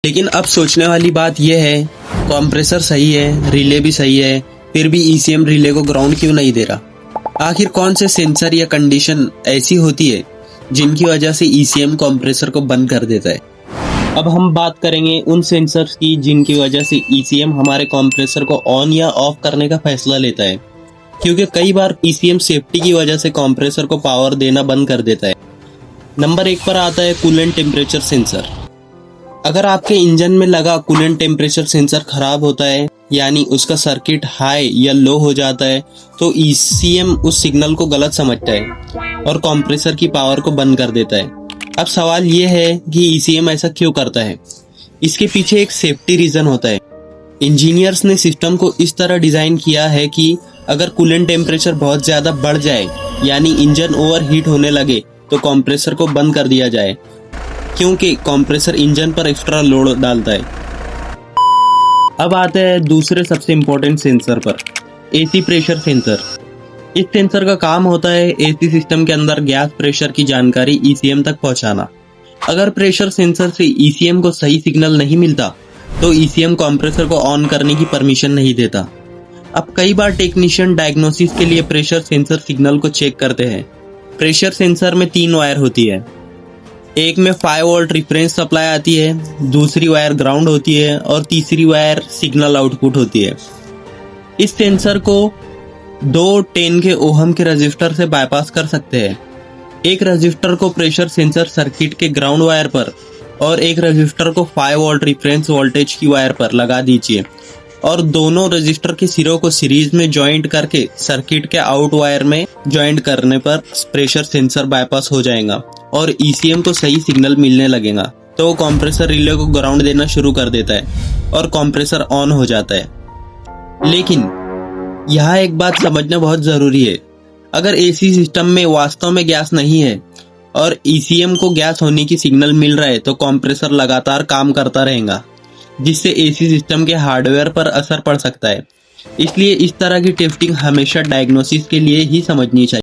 लेकिन अब सोचने वाली बात यह है, कंप्रेसर सही है, रिले भी सही है, फिर भी ईसीएम रिले को ग्राउंड क्यों नहीं दे रहा? आखिर कौन से सेंसर या कंडीशन ऐसी होती है जिनकी वजह से ईसीएम कंप्रेसर को बंद कर देता है? अब हम बात करेंगे उन सेंसर्स की जिनकी वजह से ईसीएम हमारे कंप्रेसर को ऑन या ऑफ करने का फैसला लेता है, क्योंकि कई बार ईसीएम सेफ्टी की वजह से कंप्रेसर को पावर देना बंद कर देता है। नंबर 1 पर आता है कूलेंट टेम्परेचर सेंसर। अगर आपके इंजन में लगा कूलेंट टेम्परेचर सेंसर खराब होता है, यानी उसका सर्किट हाई या लो हो जाता है, तो ईसीएम उस सिग्नल को गलत समझता है और कंप्रेसर की पावर को बंद कर देता है। अब सवाल ये है कि ईसीएम ऐसा क्यों करता है? इसके पीछे एक सेफ्टी रीजन होता है। इंजीनियर्स ने सिस्टम को इस तरह डिजाइन किया है कि अगर कूलेंट टेम्परेचर बहुत ज्यादा बढ़ जाए, यानी इंजन ओवरहीट होने लगे, तो कंप्रेसर को बंद कर दिया जाए, क्योंकि कंप्रेसर इंजन पर एक्स्ट्रा लोड डालता है। अब आते हैं दूसरे सबसे इम्पोर्टेंट सेंसर पर, एसी प्रेशर सेंसर। इस सेंसर का काम होता है एसी सिस्टम के अंदर गैस प्रेशर की जानकारी ईसीएम तक पहुंचाना। अगर प्रेशर सेंसर से ईसीएम को सही सिग्नल नहीं मिलता, तो ईसीएम कंप्रेसर को ऑन करने की परमिशन नहीं देता। अब कई बार टेक्नीशियन डायग्नोसिस के लिए प्रेशर सेंसर सिग्नल को चेक करते हैं। प्रेशर सेंसर में 3 वायर होती है। एक में 5 वोल्ट रिफरेंस सप्लाई आती है, दूसरी वायर ग्राउंड होती है और तीसरी वायर सिग्नल आउटपुट होती है। इस सेंसर को 2 10 के ओहम के रजिस्टर से बाईपास कर सकते हैं। एक रजिस्टर को प्रेशर सेंसर सर्किट के ग्राउंड वायर पर और एक रजिस्टर को 5 वोल्ट रिफरेंस वोल्टेज की वायर पर लगा दीजिए और दोनों रजिस्टर के सिरों को सीरीज में ज्वाइंट करके सर्किट के आउट वायर में ज्वाइंट करने पर प्रेशर सेंसर बाईपास हो जाएगा और ईसीएम को सही सिग्नल मिलने लगेगा, तो कंप्रेसर रिले को ग्राउंड देना शुरू कर देता है और कंप्रेसर ऑन हो जाता है। लेकिन यहाँ एक बात समझना बहुत जरूरी है। अगर एसी सिस्टम में वास्तव में गैस नहीं है और ईसीएम को गैस होने की सिग्नल मिल रहा है, तो कंप्रेसर लगातार काम करता रहेगा, जिससे एसी सिस्टम के हार्डवेयर पर असर पड़ सकता है। इसलिए इस तरह की टेस्टिंग हमेशा डायग्नोसिस के लिए ही समझनी चाहिए।